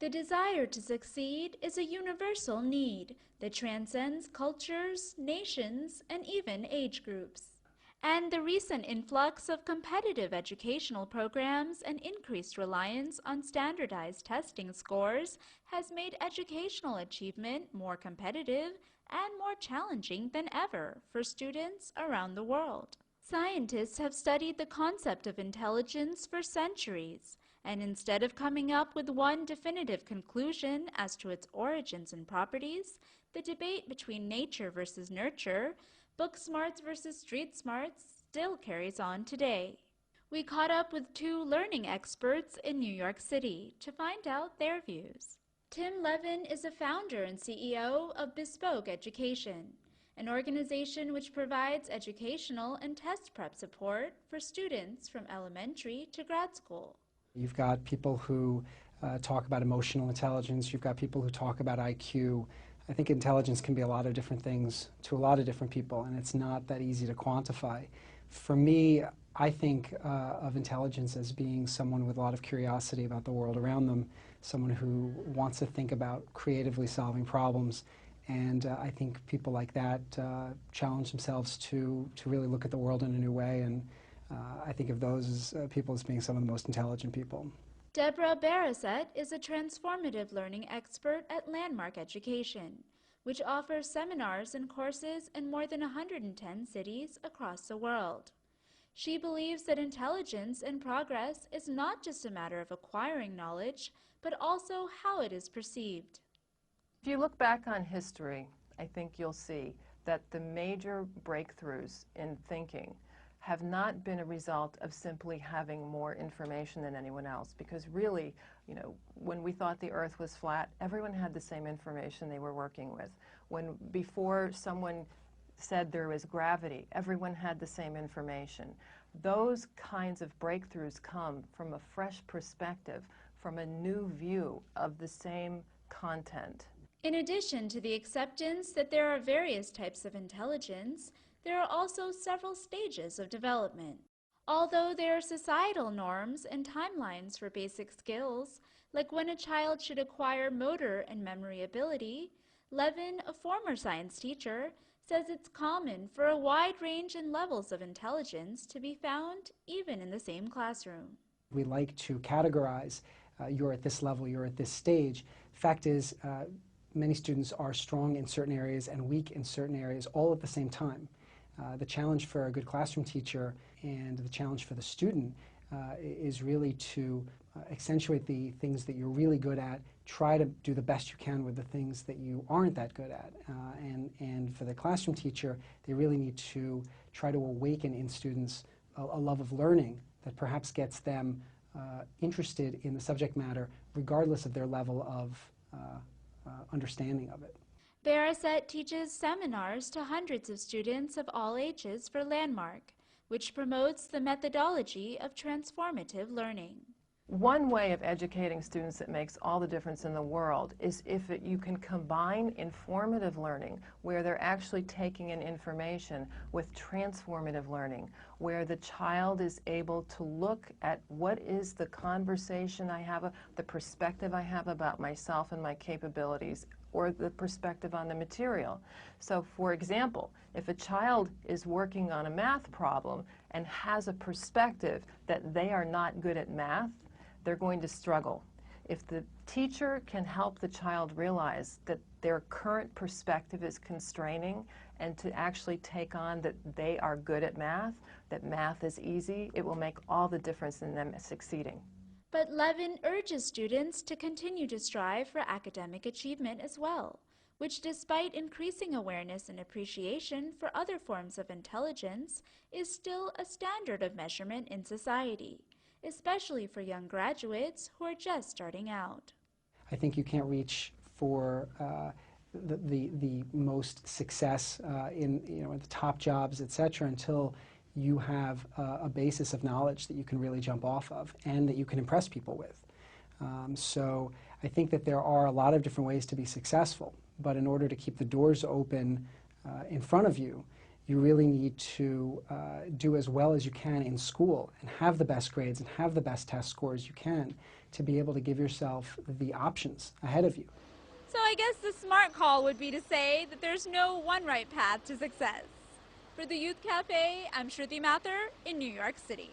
The desire to succeed is a universal need that transcends cultures, nations, and even age groups. And the recent influx of competitive educational programs and increased reliance on standardized testing scores has made educational achievement more competitive and more challenging than ever for students around the world. Scientists have studied the concept of intelligence for centuries, and instead of coming up with one definitive conclusion as to its origins and properties, the debate between nature versus nurture, book smarts versus street smarts, still carries on today. We caught up with two learning experts in New York City to find out their views. Tim Levin is a founder and CEO of Bespoke Education, an organization which provides educational and test prep support for students from elementary to grad school. You've got people who talk about emotional intelligence, you've got people who talk about IQ. I think intelligence can be a lot of different things to a lot of different people, and it's not that easy to quantify. For me, I think of intelligence as being someone with a lot of curiosity about the world around them, someone who wants to think about creatively solving problems, and I think people like that challenge themselves to really look at the world in a new way, and I think of those as people as being some of the most intelligent people. Deborah Beraset is a transformative learning expert at Landmark Education, which offers seminars and courses in more than 110 cities across the world. She believes that intelligence and progress is not just a matter of acquiring knowledge, but also how it is perceived. If you look back on history, I think you'll see that the major breakthroughs in thinking have not been a result of simply having more information than anyone else, because really, you know, when we thought the earth was flat, everyone had the same information they were working with. Before someone said there was gravity, everyone had the same information. Those kinds of breakthroughs come from a fresh perspective, from a new view of the same content. In addition to the acceptance that there are various types of intelligence, there are also several stages of development. Although there are societal norms and timelines for basic skills, like when a child should acquire motor and memory ability, Levin, a former science teacher, says it's common for a wide range and levels of intelligence to be found even in the same classroom. We like to categorize, you're at this level, you're at this stage. Fact is, many students are strong in certain areas and weak in certain areas all at the same time. The challenge for a good classroom teacher and the challenge for the student is really to accentuate the things that you're really good at, try to do the best you can with the things that you aren't that good at. And for the classroom teacher, they really need to try to awaken in students a love of learning that perhaps gets them interested in the subject matter regardless of their level of understanding of it. Beraset teaches seminars to hundreds of students of all ages for Landmark, which promotes the methodology of transformative learning. One way of educating students that makes all the difference in the world is if you can combine informative learning, where they're actually taking in information, with transformative learning, where the child is able to look at what is the conversation I have, the perspective I have about myself and my capabilities, or the perspective on the material. So, for example, if a child is working on a math problem and has a perspective that they are not good at math, they're going to struggle. If the teacher can help the child realize that their current perspective is constraining and to actually take on that they are good at math, that math is easy, it will make all the difference in them succeeding. But Levin urges students to continue to strive for academic achievement as well, which, despite increasing awareness and appreciation for other forms of intelligence, is still a standard of measurement in society, especially for young graduates who are just starting out. I think you can't reach for the most success in the top jobs, etc., until you have a basis of knowledge that you can really jump off of and that you can impress people with. So I think that there are a lot of different ways to be successful, but in order to keep the doors open in front of you, you really need to do as well as you can in school and have the best grades and have the best test scores you can to be able to give yourself the options ahead of you. So I guess the smart call would be to say that there's no one right path to success. For the Youth Cafe, I'm Shruti Mathur in New York City.